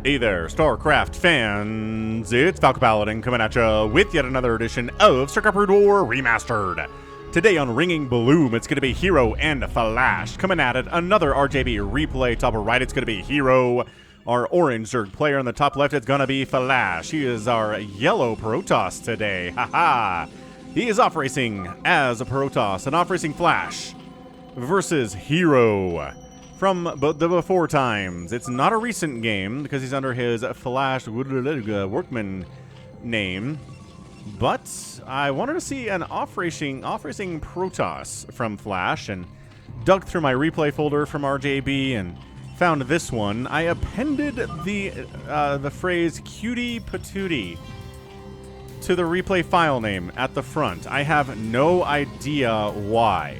Hey there, StarCraft fans! It's Falcon Paladin coming at you with yet another edition of StarCraft Brood War Remastered. Today on Ringing Bloom, it's going to be Hero and Flash. Coming at it, another RJB replay. Top right, it's going to be Hero. Our orange Zerg player on the top left, it's going to be Flash. He is our yellow Protoss today. Haha! He is off-racing as a Protoss, and off-racing Flash versus Hero. From the before times. It's not a recent game because he's under his Flash Workman name, but I wanted to see an off-racing Protoss from Flash and dug through my replay folder from RJB and found this one. I appended the phrase "cutie patootie" to the replay file name at the front. I have no idea why.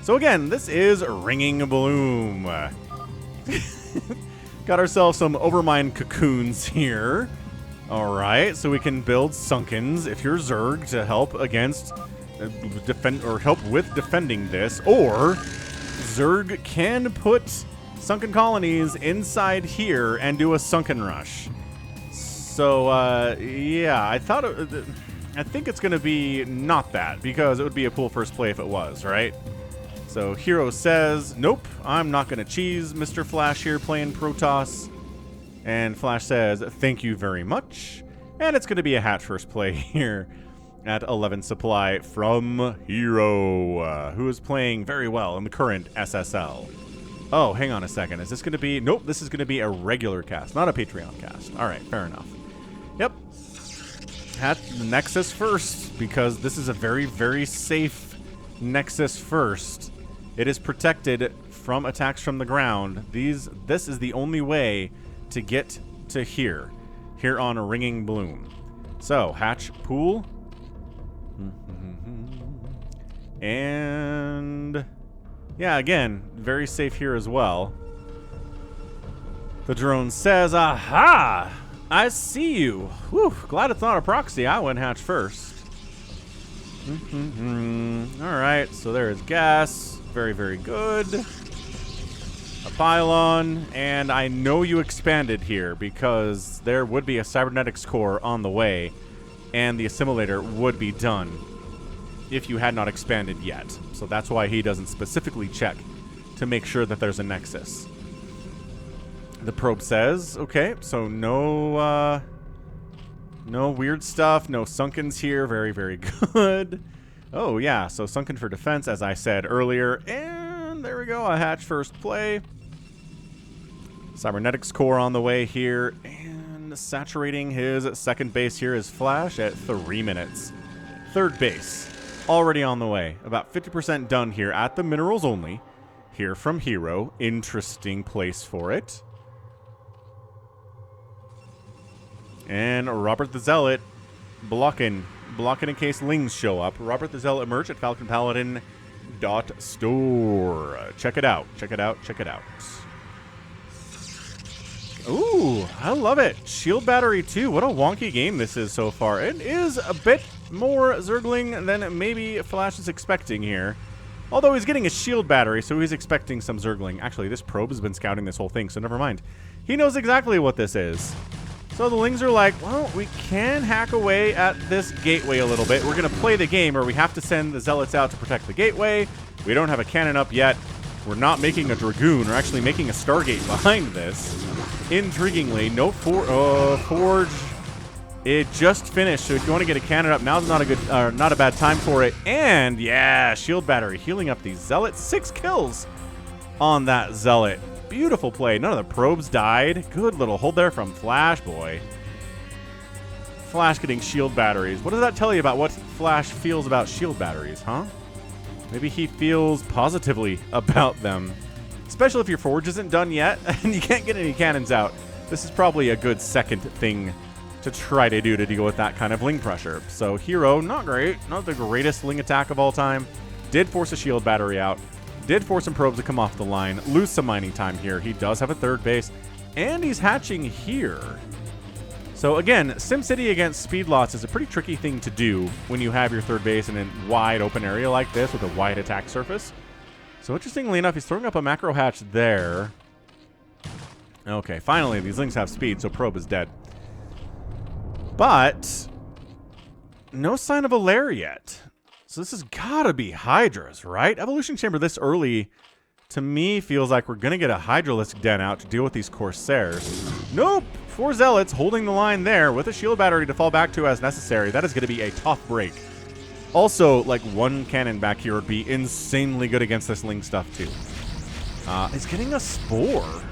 So again, this is Ringing Bloom. Got ourselves some Overmind cocoons here. Alright, so we can build Sunkens if you're Zerg to help against, help with defending this. Or, Zerg can put Sunken Colonies inside here and do a Sunken Rush. So, yeah, I think it's going to be not that, because it would be a cool first play if it was, right? So Hero says, nope, I'm not going to cheese Mr. Flash here playing Protoss. And Flash says, thank you very much. And it's going to be a hatch first play here at 11 supply from Hero, who is playing very well in the current SSL. Oh, hang on a second. Is this going to be... Nope, this is going to be a regular cast, not a Patreon cast. All right, fair enough. Yep. At Nexus first, because this is a very, very safe Nexus first. It is protected from attacks from the ground. This is the only way to get to here on a Ringing Bloom. So, hatch pool. And yeah, again, very safe here as well. The drone says, aha! I see you. Whew, glad it's not a proxy. I went hatch first. Alright, so there is gas. Very, very good. A pylon, and I know you expanded here because there would be a cybernetics core on the way, and the assimilator would be done if you had not expanded yet. So that's why he doesn't specifically check to make sure that there's a nexus. The probe says, okay, so no weird stuff, no sunkens here. Very, very good. Oh, yeah, so Sunken for defense, as I said earlier. And there we go, a hatch first play. Cybernetics core on the way here. And saturating his second base here is Flash at 3 minutes. Third base, already on the way. About 50% done here at the minerals only. Here from Hero. Interesting place for it. And Robert the Zealot blocking in case lings show up. Robert the Zealot merch at falconpaladin.store. Check it out. Check it out. Check it out. Ooh, I love it. Shield Battery 2. What a wonky game this is so far. It is a bit more Zergling than maybe Flash is expecting here. Although he's getting a shield battery, so he's expecting some Zergling. Actually, this probe has been scouting this whole thing, so never mind. He knows exactly what this is. So the Lings are like, well, we can hack away at this gateway a little bit. We're going to play the game where we have to send the Zealots out to protect the gateway. We don't have a cannon up yet. We're not making a Dragoon. We're actually making a Stargate behind this. Intriguingly, no Forge. It just finished, so if you want to get a cannon up, now's not a bad time for it. And yeah, shield battery healing up these Zealots. 6 kills on that Zealot. Beautiful play. None of the probes died. Good little hold there from Flash, boy. Flash getting shield batteries. What does that tell you about what Flash feels about shield batteries, huh? Maybe he feels positively about them. Especially if your forge isn't done yet and you can't get any cannons out. This is probably a good second thing to try to do to deal with that kind of ling pressure. So Hero, not great. Not the greatest ling attack of all time. Did force a shield battery out. Did force some probes to come off the line. Lose some mining time here. He does have a third base. And he's hatching here. So again, SimCity against speedlots is a pretty tricky thing to do when you have your third base in a wide open area like this with a wide attack surface. So interestingly enough, he's throwing up a macro hatch there. Okay, finally, these Lings have speed, so Probe is dead. But no sign of a lair yet. So this has gotta be Hydras, right? Evolution Chamber this early, to me, feels like we're gonna get a Hydralisk den out to deal with these Corsairs. Nope! 4 Zealots holding the line there with a shield battery to fall back to as necessary. That is gonna be a tough break. Also, like, 1 cannon back here would be insanely good against this Ling stuff, too. He's getting a Spore.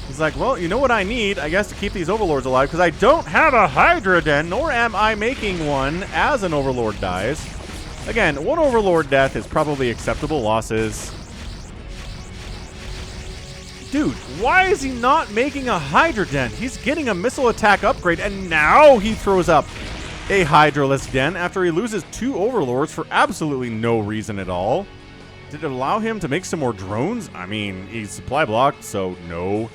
He's like, well, you know what I need, I guess, to keep these Overlords alive, because I don't have a Hydra Den, nor am I making one as an Overlord dies. Again, 1 Overlord death is probably acceptable losses. Dude, why is he not making a Hydra Den? He's getting a missile attack upgrade, and now he throws up a Hydralisk Den after he loses 2 Overlords for absolutely no reason at all. Did it allow him to make some more drones? I mean, he's supply blocked, so no.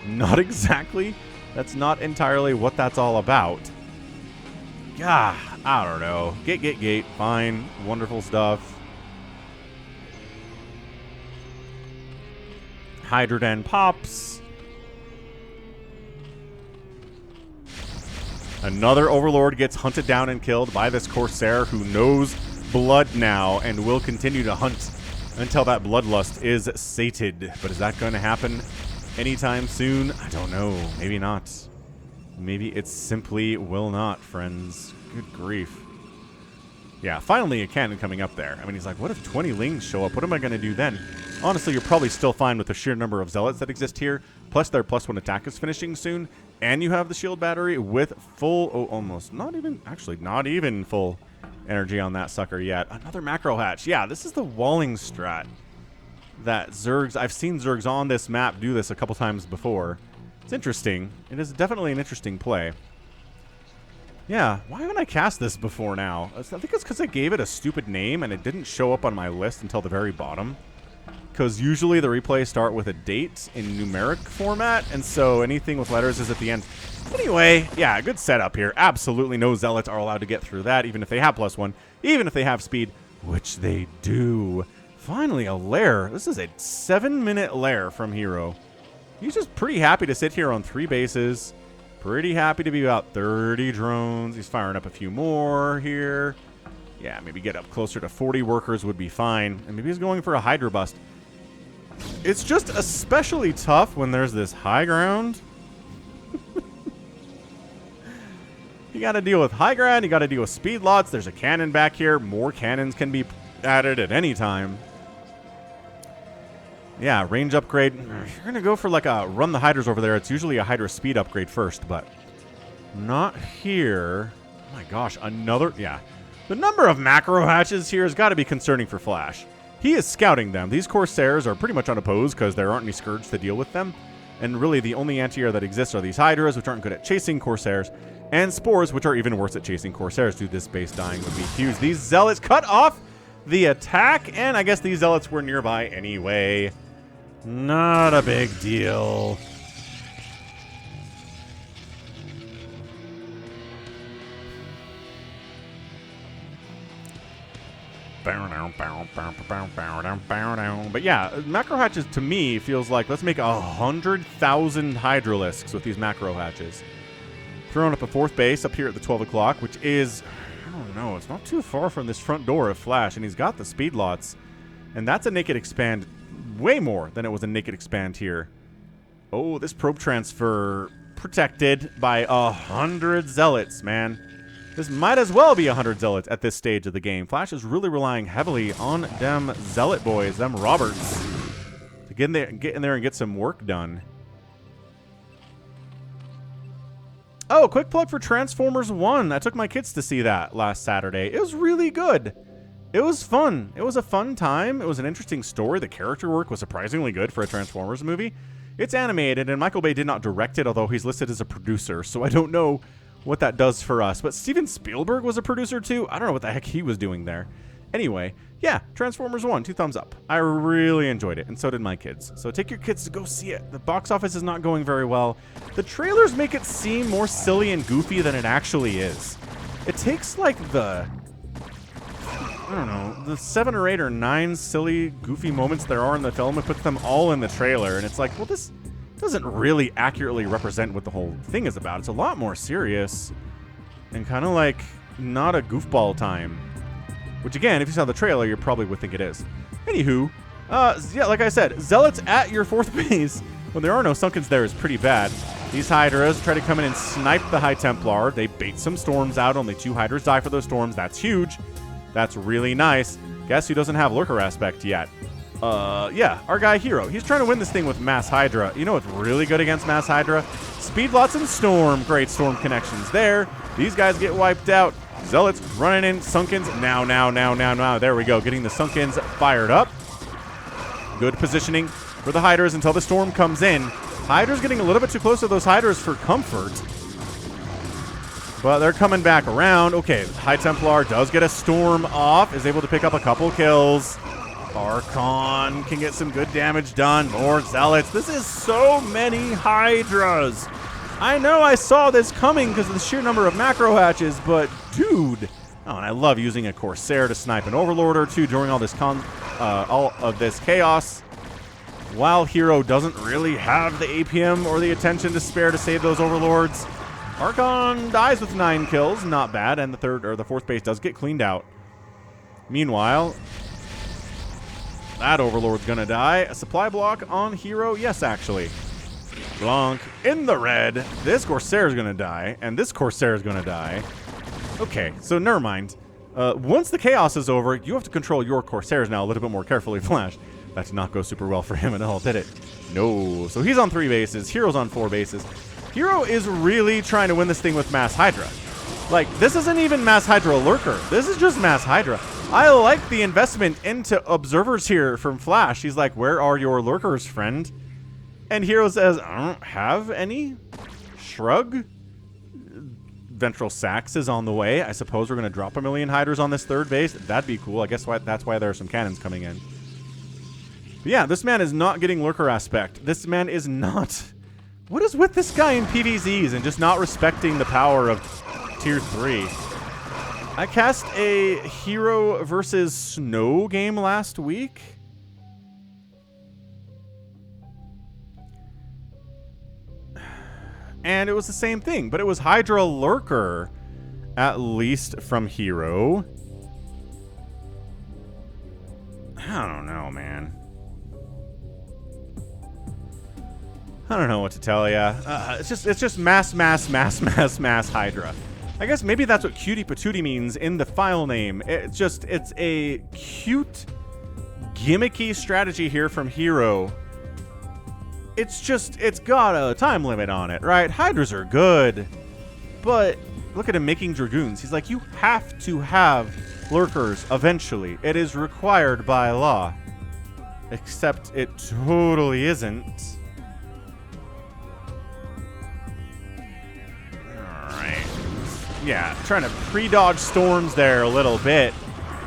Not exactly. That's not entirely what that's all about. Yeah, I don't know. Gate. Fine. Wonderful stuff. Hydra Den pops. Another Overlord gets hunted down and killed by this Corsair who knows blood now and will continue to hunt until that bloodlust is sated. But is that going to happen anytime soon? I don't know. Maybe not. Maybe it simply will not, friends. Good grief. Yeah, finally a cannon coming up there. I mean, he's like, what if 20 Lings show up? What am I going to do then? Honestly, you're probably still fine with the sheer number of Zealots that exist here. Plus, their +1 attack is finishing soon. And you have the shield battery with full, almost, not even full energy on that sucker yet. Another macro hatch. Yeah, this is the walling strat that Zergs, I've seen Zergs on this map do this a couple times before. It's interesting. It is definitely an interesting play. Yeah, why haven't I cast this before now? I think it's because I gave it a stupid name and it didn't show up on my list until the very bottom. Because usually the replays start with a date in numeric format, and so anything with letters is at the end. Anyway, yeah, good setup here. Absolutely no Zealots are allowed to get through that, even if they have +1, even if they have speed, which they do. Finally, a lair. This is a 7-minute lair from Hero. He's just pretty happy to sit here on 3 bases. Pretty happy to be about 30 drones. He's firing up a few more here. Yeah, maybe get up closer to 40 workers would be fine. And maybe he's going for a Hydra bust. It's just especially tough when there's this high ground. You got to deal with high ground. You got to deal with speed lots. There's a cannon back here. More cannons can be added at any time. Yeah, range upgrade. If you're going to go for like a run the Hydras over there, it's usually a Hydra speed upgrade first, but not here. Oh my gosh, another... Yeah. The number of macro hatches here has got to be concerning for Flash. He is scouting them. These Corsairs are pretty much unopposed because there aren't any Scourge to deal with them. And really the only anti-air that exists are these Hydras, which aren't good at chasing Corsairs, and Spores, which are even worse at chasing Corsairs. Dude, this base dying would be huge. These Zealots cut off the attack, and I guess these Zealots were nearby anyway. Not a big deal. But yeah, macro hatches to me feels like let's make 100,000 Hydralisks with these macro hatches. Throwing up a 4th base up here at the 12 o'clock, which is, I don't know, it's not too far from this front door of Flash, and he's got the speed lots. And that's a naked expand way more than it was a naked expand here. Oh, this probe transfer protected by 100 Zealots, man. This might as well be 100 Zealots at this stage of the game. Flash is really relying heavily on them Zealot boys, them Roberts, to get in there and get some work done. Oh, quick plug for Transformers 1. I took my kids to see that last Saturday. It was really good. It was fun. It was a fun time. It was an interesting story. The character work was surprisingly good for a Transformers movie. It's animated, and Michael Bay did not direct it, although he's listed as a producer, so I don't know what that does for us. But Steven Spielberg was a producer too. I don't know what the heck he was doing there. Anyway, yeah, Transformers 1, 2 thumbs up. I really enjoyed it, and so did my kids. So take your kids to go see it. The box office is not going very well. The trailers make it seem more silly and goofy than it actually is. It takes like the, I don't know, the 7 or 8 or 9 silly, goofy moments there are in the film and puts them all in the trailer. And it's like, well, this doesn't really accurately represent what the whole thing is about. It's a lot more serious and kind of like not a goofball time. Which again, if you saw the trailer, you probably would think it is. Anywho, yeah, like I said, Zealots at your 4th base when there are no Sunkens there is pretty bad. These Hydras try to come in and snipe the High Templar. They bait some storms out. Only 2 Hydras die for those storms. That's huge. That's really nice. Guess who doesn't have Lurker Aspect yet? Yeah, our guy Hero. He's trying to win this thing with Mass Hydra. You know what's really good against Mass Hydra? Speed Lots and Storm. Great Storm connections there. These guys get wiped out. Zealots running in. Sunkens. Now. There we go. Getting the Sunkens fired up. Good positioning for the Hydras until the Storm comes in. Hydra's getting a little bit too close to those Hydras for comfort. But they're coming back around. Okay, High Templar does get a Storm off. Is able to pick up a couple kills. Falcon can get some good damage done. More Zealots. This is so many Hydras. I know I saw this coming because of the sheer number of macro hatches, but dude. Oh, and I love using a Corsair to snipe an Overlord or two during all this chaos. While Hero doesn't really have the APM or the attention to spare to save those Overlords. Archon dies with 9 kills, not bad, and the 4th base does get cleaned out. Meanwhile, that Overlord's gonna die. A supply block on Hero, yes, actually. Blanc in the red. This Corsair's gonna die, and this Corsair's gonna die. Okay, so never mind. Once the chaos is over, you have to control your Corsairs now a little bit more carefully, Flash. That did not go super well for him at all, did it? No. So he's on 3 bases. Hero's on 4 bases. Hero is really trying to win this thing with Mass Hydra. Like, this isn't even Mass Hydra Lurker. This is just Mass Hydra. I like the investment into observers here from Flash. He's like, where are your Lurkers, friend? And Hero says, I don't have any. Shrug. Ventral Sax is on the way. I suppose we're going to drop a million Hydras on this 3rd base. That'd be cool. I guess that's why there are some cannons coming in. But yeah, this man is not getting Lurker Aspect. This man is not... What is with this guy in PvZs and just not respecting the power of Tier 3? I cast a Hero versus Snow game last week. And it was the same thing, but it was Hydra Lurker, at least from Hero. I don't know, man. I don't know what to tell ya. It's just mass Hydra. I guess maybe that's what Cutie Patootie means in the file name. It's a cute, gimmicky strategy here from Hero. It's got a time limit on it, right? Hydras are good, but look at him making Dragoons. He's like, you have to have Lurkers eventually. It is required by law. Except it totally isn't. Alright. Yeah, trying to pre-dodge storms there a little bit.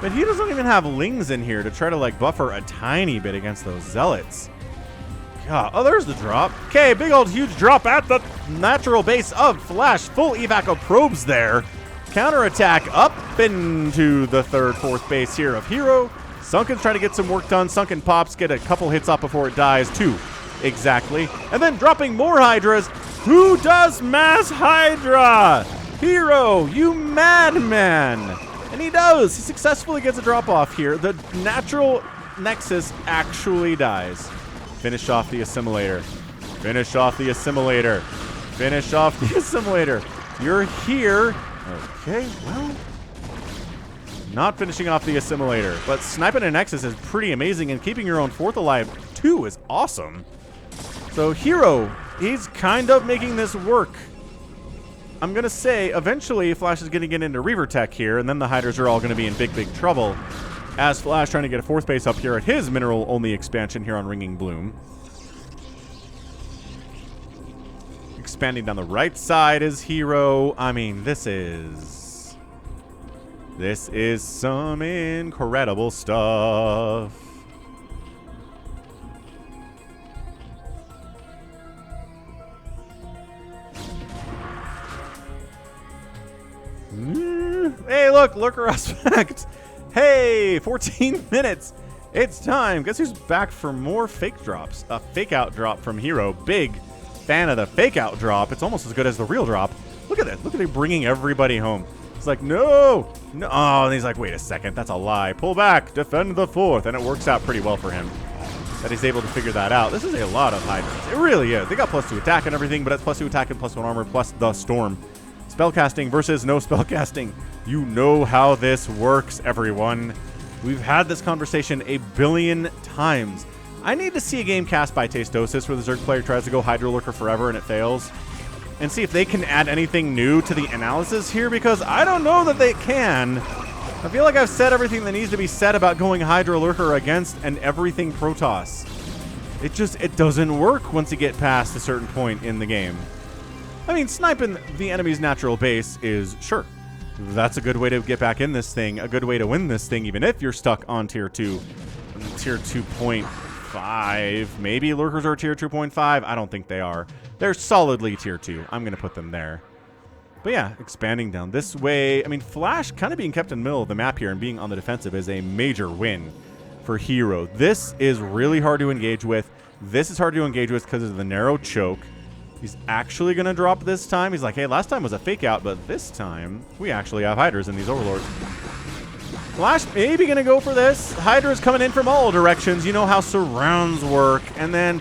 But he doesn't even have Lings in here to try to, like, buffer a tiny bit against those Zealots. God. Oh, there's the drop. Okay, big old huge drop at the natural base of Flash. Full evac of probes there. Counterattack up into the 3rd, 4th base here of Hero. Sunken's trying to get some work done. Sunken pops, get a couple hits up before it dies. 2, exactly. And then dropping more Hydras. Who does Mass Hydra? Hero, you madman. And he does. He successfully gets a drop off here. The natural Nexus actually dies. Finish off the assimilator. Finish off the assimilator. Finish off the assimilator. You're here. Okay, well. Not finishing off the assimilator. But sniping a Nexus is pretty amazing, and keeping your own 4th alive too is awesome. So Hero, he's kind of making this work. I'm going to say eventually Flash is going to get into Reaver Tech here, and then the Hydras are all going to be in big trouble. As Flash trying to get a 4th base up here at his mineral-only expansion here on Ringing Bloom. Expanding down the right side is Hero. I mean, this is some incredible stuff. Hey, look, Lurker Aspect. Hey, 14 minutes. It's time. Guess who's back for more fake drops? A fake out drop from Hero. Big fan of the fake out drop. It's almost as good as the real drop. Look at this. Look at him bringing everybody home. It's like, no. No. Oh, and he's like, wait a second. That's a lie. Pull back. Defend the fourth. And it works out pretty well for him that he's able to figure that out. This is a lot of Hydras. It really is. They got +2 attack and everything, but that's +2 attack and +1 armor plus the storm. Spellcasting versus no spellcasting. You know how this works, everyone. We've had this conversation a billion times. I need to see a game cast by Tastosis where the Zerg player tries to go Hydro Lurker forever and it fails, and see if they can add anything new to the analysis here, because I don't know that they can. I feel like I've said everything that needs to be said about going Hydro Lurker against and everything Protoss. It doesn't work once you get past a certain point in the game. I mean, sniping the enemy's natural base is, sure, that's a good way to get back in this thing, a good way to win this thing, even if you're stuck on tier 2. Tier 2.5. Maybe Lurkers are tier 2.5. I don't think they are. They're solidly tier 2. I'm going to put them there. But yeah, expanding down this way. I mean, Flash kind of being kept in the middle of the map here and being on the defensive is a major win for Hero. This is really hard to engage with. This is hard to engage with because of the narrow choke. He's actually going to drop this time. He's like, hey, last time was a fake out, but this time we actually have Hydras in these Overlords. Flash maybe going to go for this. Hydra's coming in from all directions. You know how surrounds work. And then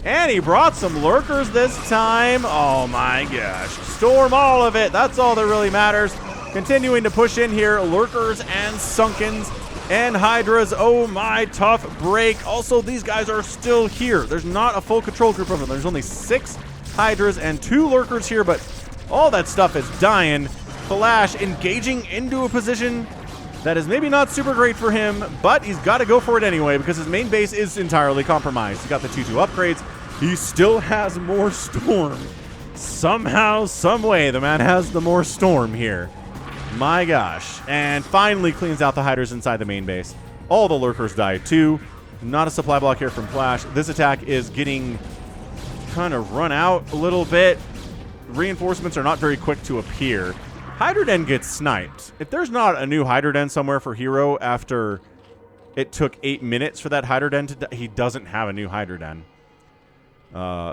and he brought some Lurkers this time. Oh my gosh. Storm all of it. That's all that really matters. Continuing to push in here. Lurkers and Sunkens and Hydras. Oh my, tough break. Also, these guys are still here. There's not a full control group of them. There's only 6 Hydras and 2 Lurkers here, but all that stuff is dying. Flash engaging into a position that is maybe not super great for him, but he's got to go for it anyway because his main base is entirely compromised. He's got the 2-2 upgrades. He still has more storm. Somehow, some way, the man has the more storm here. My gosh. And finally cleans out the Hydras inside the main base. All the Lurkers die too. Not a supply block here from Flash. This attack is getting kind of run out a little bit. Reinforcements are not very quick to appear. Hydra Den gets sniped. If there's not a new Hydra Den somewhere for Hero after it took 8 minutes for that Hydra Den to die, he doesn't have a new Hydra Den.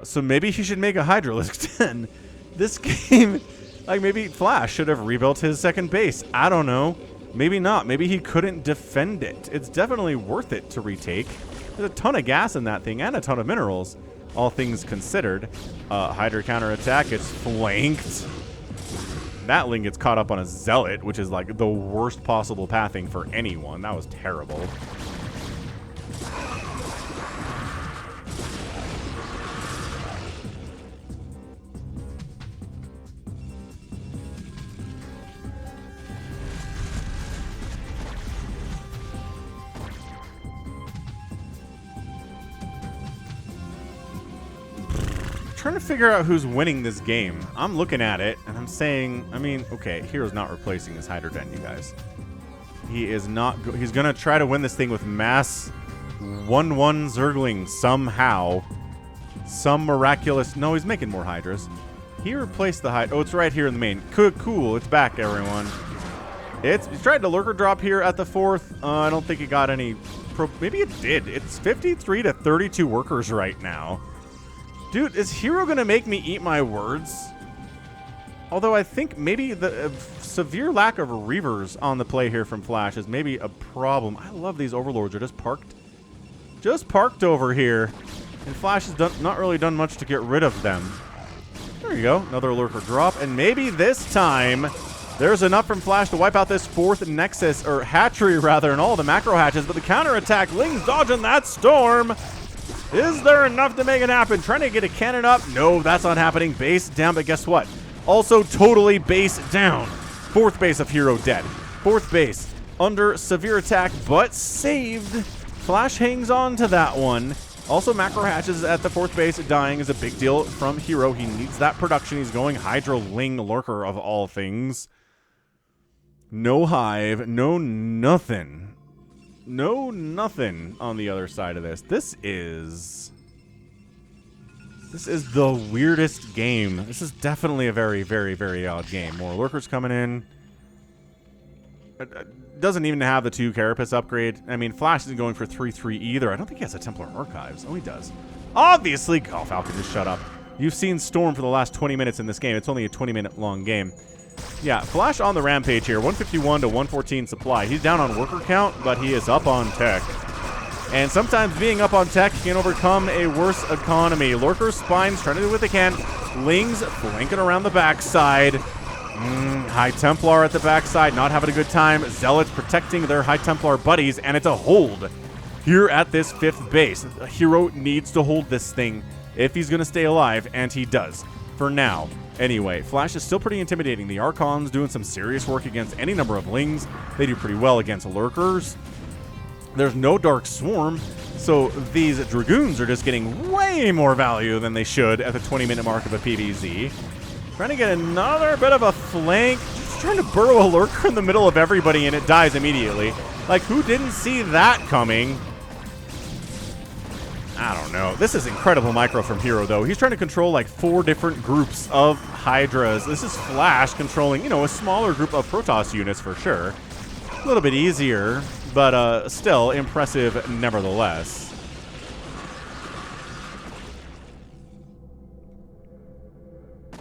So maybe he should make a Hydralisk Den. This game, like maybe Flash should have rebuilt his second base. I don't know. Maybe not. Maybe he couldn't defend it. It's definitely worth it to retake. There's a ton of gas in that thing and a ton of minerals, all things considered. Hydra counterattack. It's flanked. That Ling gets caught up on a Zealot, which is like the worst possible pathing for anyone. That was terrible. Trying to figure out who's winning this game. I'm looking at it and I'm saying, I mean, okay, Hero's not replacing his Hydra Den, you guys. He is not. He's gonna try to win this thing with mass 1-1 Zergling somehow. Some miraculous. No, he's making more Hydras. He replaced the Hydra. Oh, it's right here in the main. Cool. It's back, everyone. He tried to Lurker drop here at the 4th. I don't think he got any. Maybe it did. It's 53 to 32 workers right now. Dude, is Hero going to make me eat my words? Although I think maybe the severe lack of Reavers on the play here from Flash is maybe a problem. I love these Overlords. They're just parked. Just parked over here. And Flash has not really done much to get rid of them. There you go. Another Lurker drop. And maybe this time there's enough from Flash to wipe out this 4th Nexus, or Hatchery rather, and all the macro hatches. But the counterattack, Ling's dodging that storm. Is there enough to make it happen? Trying to get a cannon up. No, that's not happening. Base down, but guess what? Also totally base down. 4th base of Hero dead. 4th base under severe attack, but saved. Flash hangs on to that one. Also, macro hatches at the 4th base dying is a big deal from Hero. He needs that production. He's going Hydra Ling Lurker of all things. No Hive, no nothing. No nothing on the other side of this. This is the weirdest game. This is definitely a very, very, very odd game. More Lurkers coming in. doesn't even have the 2 Carapace upgrade. I mean, Flash isn't going for 3-3 either. I don't think he has a Templar Archives. Oh, he does. Obviously. Oh, Falcon, just shut up. You've seen Storm for the last 20 minutes in this game. It's only a 20-minute long game. Yeah, Flash on the rampage here. 151 to 114 supply. He's down on worker count, but he is up on tech. And sometimes being up on tech can overcome a worse economy. Lurkers, Spines trying to do what they can. Lings flanking around the backside. High Templar at the backside, not having a good time. Zealots protecting their High Templar buddies, and it's a hold here at this 5th base. A hero needs to hold this thing if he's going to stay alive, and he does. For now. Anyway, Flash is still pretty intimidating. The Archons doing some serious work against any number of Lings. They do pretty well against Lurkers. There's no Dark Swarm, so these Dragoons are just getting way more value than they should at the 20-minute mark of a PvZ. Trying to get another bit of a flank. Just trying to burrow a Lurker in the middle of everybody, and it dies immediately. Like, who didn't see that coming? I don't know. This is incredible micro from Hero, though. He's trying to control, like, 4 different groups of Hydras. This is Flash controlling, you know, a smaller group of Protoss units for sure. A little bit easier, but still impressive nevertheless.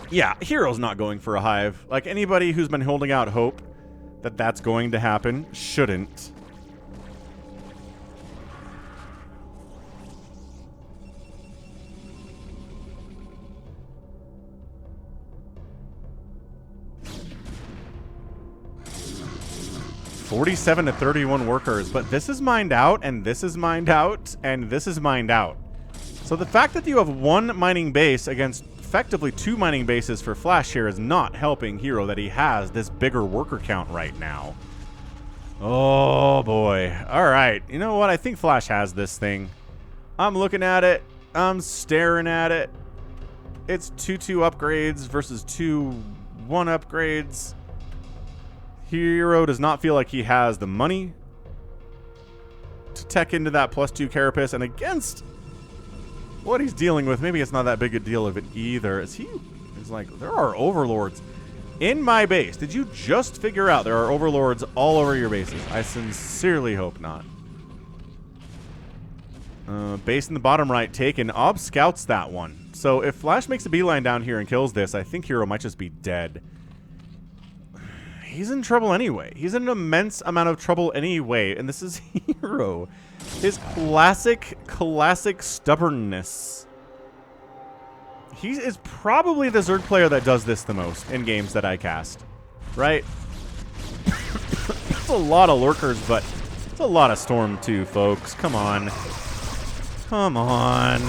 Yeah, Hero's not going for a hive. Like, anybody who's been holding out hope that that's going to happen shouldn't. $47 to 31 workers, but this is mined out, and this is mined out, and this is mined out. So the fact that you have 1 mining base against effectively 2 mining bases for Flash here is not helping Hero that he has this bigger worker count right now. Oh boy. Alright, you know what? I think Flash has this thing. I'm looking at it. I'm staring at it. It's 2-2 upgrades versus 2-1 upgrades. Hero does not feel like he has the money to tech into that +2 Carapace, and against what he's dealing with, maybe it's not that big a deal of it either. He's like, there are overlords in my base. Did you just figure out there are overlords all over your bases? I sincerely hope not. Base in the bottom right taken. Ob scouts that one. So if Flash makes a beeline down here and kills this, I think Hero might just be dead. He's in trouble anyway. He's in an immense amount of trouble anyway, and this is Hero. His classic stubbornness. He is probably the Zerg player that does this the most in games that I cast, right? It's a lot of Lurkers, but it's a lot of Storm too, folks. Come on. Come on.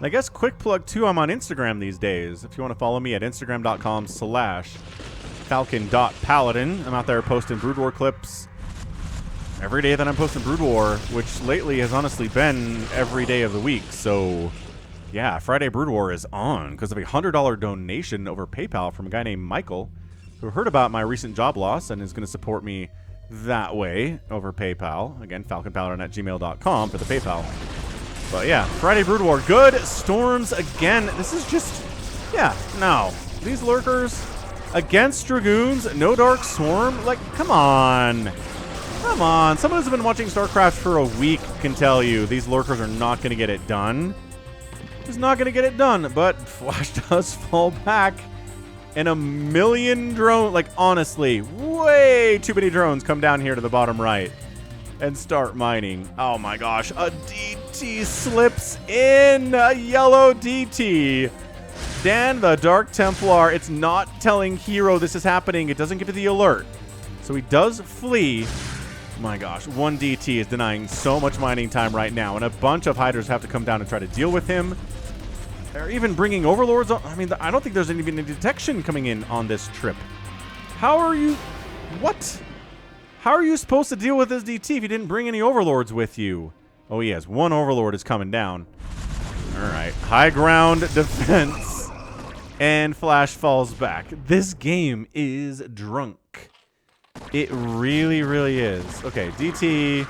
I guess quick plug too, I'm on Instagram these days. If you want to follow me at instagram.com/falcon.paladin. I'm out there posting Brood War clips every day that I'm posting Brood War, which lately has honestly been every day of the week. So yeah, Friday Brood War is on because of a $100 donation over PayPal from a guy named Michael, who heard about my recent job loss and is going to support me that way over PayPal. Again, falconpaladin@gmail.com for the PayPal. But yeah, Friday Brood War, good. Storms again. This is just, yeah, no. These Lurkers against Dragoons, no Dark Swarm. Like, come on. Come on. Someone who's been watching StarCraft for a week can tell you these Lurkers are not going to get it done. Just not going to get it done. But Flash does fall back. And a million drones, like, honestly, way too many drones come down here to the bottom right and start mining. Oh my gosh, a DT slips in, a yellow DT. Dan, the Dark Templar, it's not telling Hero this is happening. It doesn't give it the alert. So he does flee. My gosh, 1 DT is denying so much mining time right now, and a bunch of Hydras have to come down and try to deal with him. They're even bringing Overlords on. I mean, I don't think there's even any detection coming in on this trip. How are you... What? How are you supposed to deal with this DT if you didn't bring any Overlords with you? Oh, yes. 1 Overlord is coming down. All right. High ground defense. And Flash falls back. This game is drunk. It really, really is. Okay. DT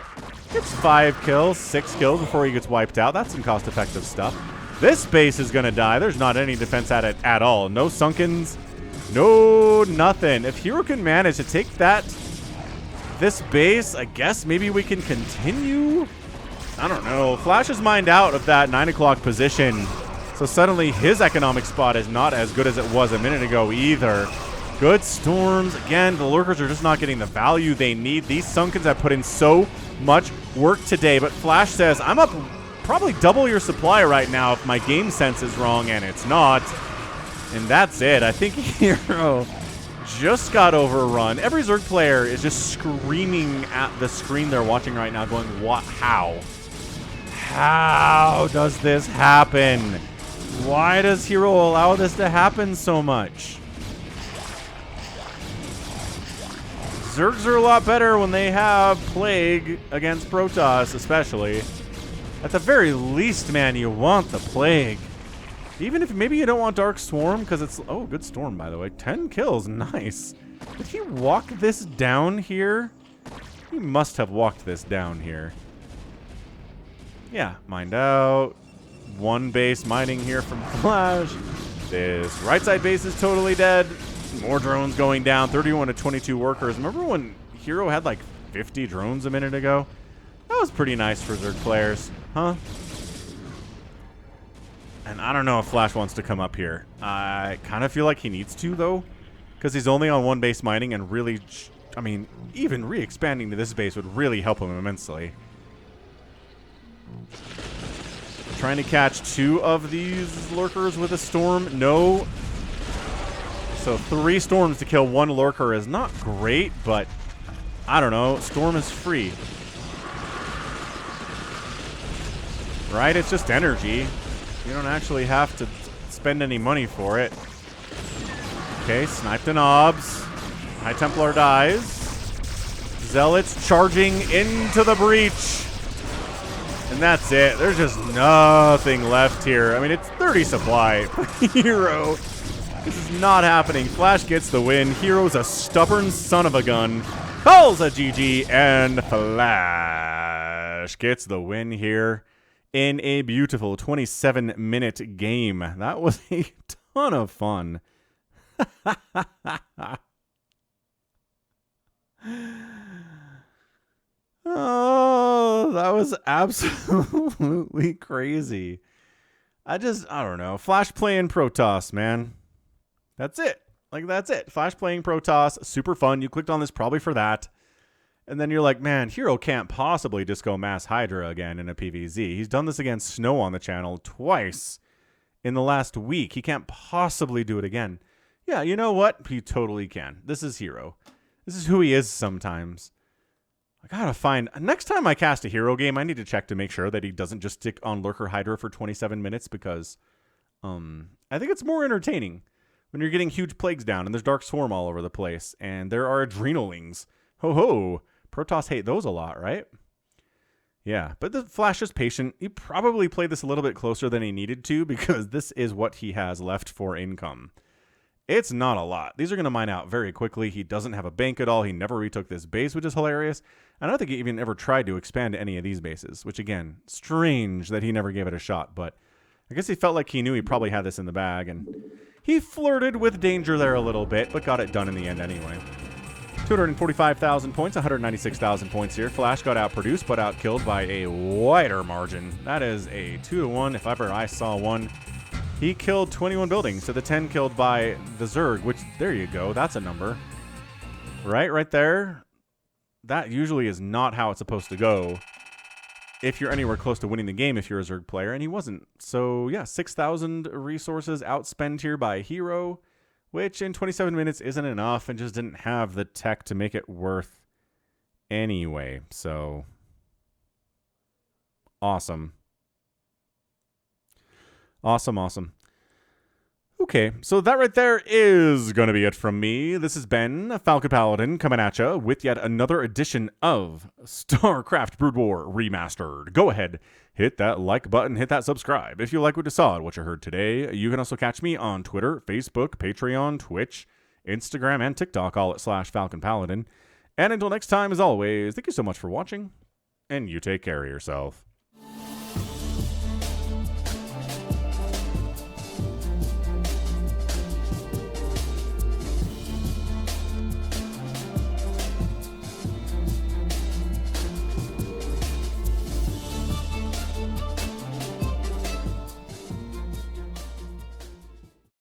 gets 5 kills, 6 kills before he gets wiped out. That's some cost-effective stuff. This base is going to die. There's not any defense at it at all. No Sunkens. No nothing. If Hero can manage to take this base, I guess maybe we can continue. I don't know. Flash is mined out of that 9 o'clock position. So suddenly his economic spot is not as good as it was a minute ago either. Good storms. Again, the lurkers are just not getting the value they need. These Sunkens have put in so much work today. But Flash says, I'm up probably double your supply right now if my game sense is wrong, and it's not. And that's it. I think Hero just got overrun. Every Zerg player is just screaming at the screen they're watching right now going, what? How? How does this happen? Why does Hero allow this to happen so much? Zergs are a lot better when they have Plague against Protoss, especially. At the very least, man, you want the Plague. Even if maybe you don't want Dark Swarm, because it's... Oh, good Storm, by the way. 10 kills. Nice. Did he walk this down here? He must have walked this down here. Yeah, mined out. One base mining here from Flash. This right side base is totally dead. More drones going down. 31 to 22 workers. Remember when Hero had like 50 drones a minute ago? That was pretty nice for Zerg players. Huh? And I don't know if Flash wants to come up here. I kind of feel like he needs to, though. Because he's only on one base mining and really... I mean, even re-expanding to this base would really help him immensely. Trying to catch 2 of these lurkers with a storm. No. So 3 storms to kill 1 lurker is not great, but I don't know. Storm is free. Right? It's just energy. You don't actually have to spend any money for it. Okay, sniped an Obs. High Templar dies. Zealots charging into the breach. And that's it. There's just nothing left here. I mean, it's 30 supply for Hero. This is not happening. Flash gets the win. Hero's a stubborn son of a gun. Calls a GG, and Flash gets the win here in a beautiful 27-minute game. That was a ton of fun. Oh, that was absolutely crazy. I don't know. Flash playing Protoss, man. That's it. Like, that's it. Flash playing Protoss, super fun. You clicked on this probably for that. And then you're like, man, Hero can't possibly just go mass Hydra again in a PvZ. He's done this against Snow on the channel twice in the last week. He can't possibly do it again. Yeah, you know what? He totally can. This is Hero. This is who he is sometimes. I gotta find... Next time I cast a Hero game, I need to check to make sure that he doesn't just stick on Lurker Hydra for 27 minutes because I think it's more entertaining when you're getting huge plagues down and there's Dark Swarm all over the place and there are Adrenalings. Ho ho! Protoss hate those a lot, right? Yeah, but the Flash is patient. He probably played this a little bit closer than he needed to because this is what he has left for income. It's not a lot. These are going to mine out very quickly. He doesn't have a bank at all. He never retook this base, which is hilarious. I don't think he even ever tried to expand any of these bases, which, again, strange that he never gave it a shot. But I guess he felt like he knew he probably had this in the bag, and he flirted with danger there a little bit, but got it done in the end anyway. 245,000 points, 196,000 points here. Flash got outproduced, but outkilled by a wider margin. That is a 2-1 if ever I saw one. He killed 21 buildings to the 10 killed by the Zerg, which, there you go, that's a number. Right there. That usually is not how it's supposed to go if you're anywhere close to winning the game if you're a Zerg player, and he wasn't. So, yeah, 6,000 resources outspent here by Hero, which in 27 minutes isn't enough and just didn't have the tech to make it worth anyway. So, awesome. Awesome, awesome. Okay, so that right there is going to be it from me. This has been Falcon Paladin coming at you with yet another edition of StarCraft Brood War Remastered. Go ahead, hit that like button, hit that subscribe. If you like what you saw and what you heard today, you can also catch me on Twitter, Facebook, Patreon, Twitch, Instagram, and TikTok, all at /Falcon Paladin. And until next time, as always, thank you so much for watching, and you take care of yourself.